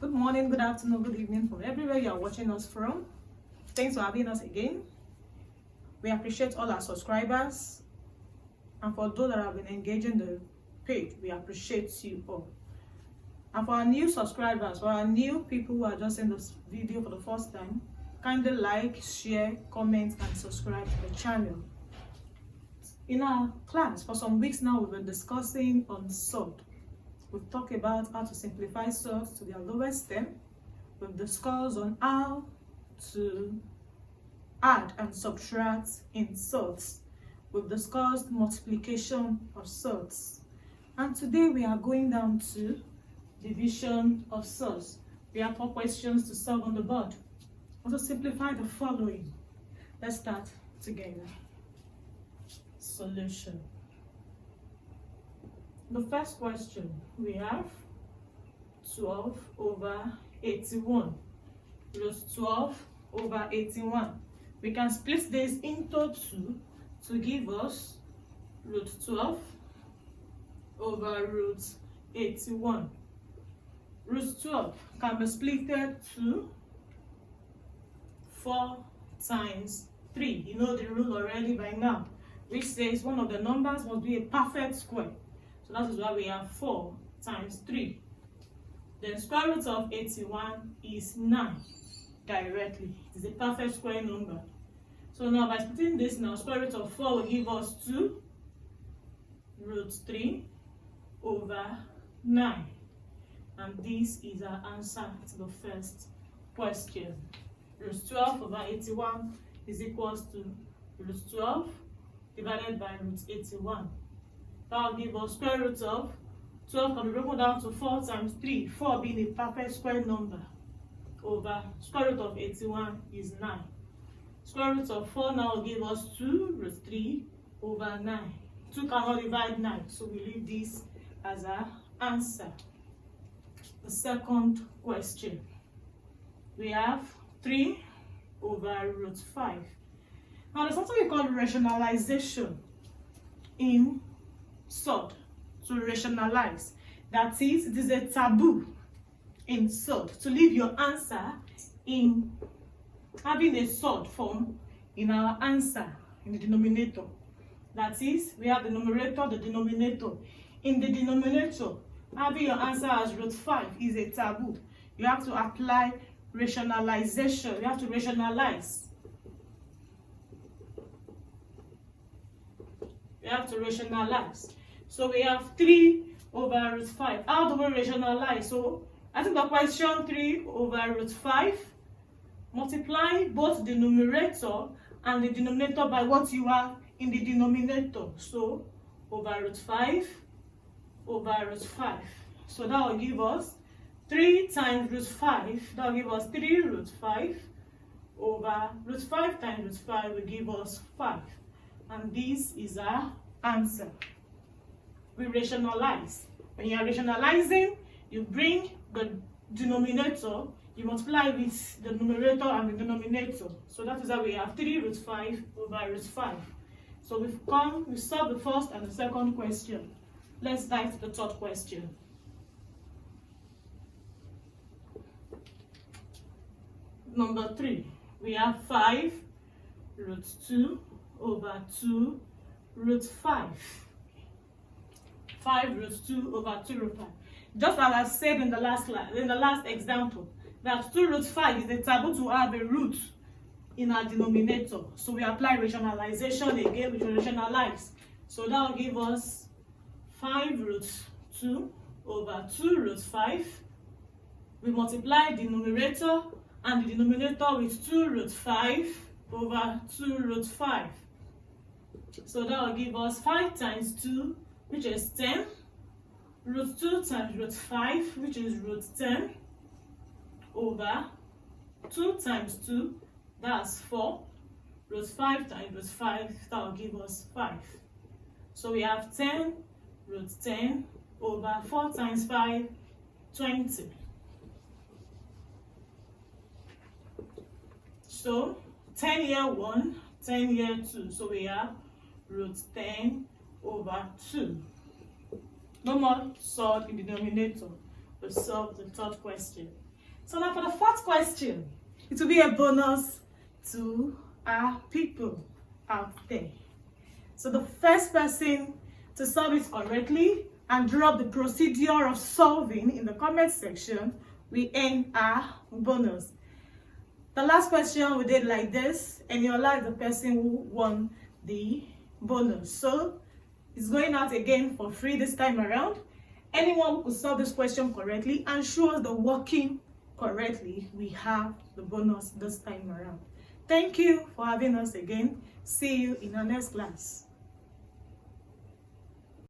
Good morning, good afternoon, good evening from everywhere you are watching us from. Thanks for having us again. We appreciate all our subscribers, and for those that have been engaging the page, we appreciate you all. And for our new subscribers, for our new people who are just in this video for the first time, kindly like, share, comment, and subscribe to the channel. In our class, for some weeks now, we've been discussing on surds. We've talked about how to simplify surds to their lowest stem. We've discussed on how to add and subtract in surds. We've discussed multiplication of surds. And today we are going down to division of surds. We have 4 questions to solve on the board. Also simplify the following. Let's start together. Solution. The first question, we have 12 over 81. Root 12 over 81. We can split this into 2 to give us root 12 over root 81. Root 12 can be split to 4 times 3. You know the rule already by now, which says one of the numbers must be a perfect square. So that is why we have 4 times 3. Then square root of 81 is 9 directly. It is a perfect square number. So now by splitting this now, square root of 4 will give us 2 root 3 over 9. And this is our answer to the first question. Root 12 over 81 is equals to root 12 divided by root 81. That will give us square root of 12 can be broken down to 4 times 3, 4 being a perfect square number, over square root of 81 is 9. Square root of 4 now will give us 2 root 3 over 9. 2 cannot divide 9, so we leave this as our answer. The second question, we have 3 over root 5. Now there's something we call rationalization in surd. To rationalize, that is, it is a taboo in surd to leave your answer in having a surd form in our answer in the denominator. That is, we have the numerator, the denominator. In the denominator, having your answer as root 5 is a taboo. You have to apply rationalization. You have to rationalize. You have to rationalize. So we have 3 over root 5. How do we rationalize? So I think the question 3 over root 5, multiply both the numerator and the denominator by what you have in the denominator. So over root 5 over root 5. So that will give us 3 times root 5. That will give us 3 root 5 over root 5 times root 5 will give us 5. And this is our answer. We rationalize. When you are rationalizing, you bring the denominator, you multiply with the numerator and the denominator. So that is how we have 3 root 5 over root 5. So we've solved the first and the second question. Let's dive to the third question. Number 3, we have 5 root 2 over 2 root 5. 5 root 2 over 2 root 5. Just as I said in the last example, that 2 root 5 is a taboo to have a root in our denominator. So we apply rationalization again, we rationalize. So that will give us 5 root 2 over 2 root 5. We multiply the numerator and the denominator with 2 root 5 over 2 root 5. So that will give us 5 times 2, which is 10, root 2 times root 5, which is root 10, over 2 times 2, that's 4, root 5 times root 5, that will give us 5. So we have 10 root 10 over 4 times 5, 20. So 10 here 1, 10 here 2, so we have root 10 over 2. No more surd in the denominator. We solve the third question. So now for the fourth question, it will be a bonus to our people out there. So the first person to solve it correctly and drop the procedure of solving in the comment section, we earn our bonus. The last question we did like this, and Eniola is the person who won the bonus. So it's going out again for free this time around. Anyone who could solve this question correctly and show us the working correctly, we have the bonus this time around. Thank you for having us again. See you in our next class.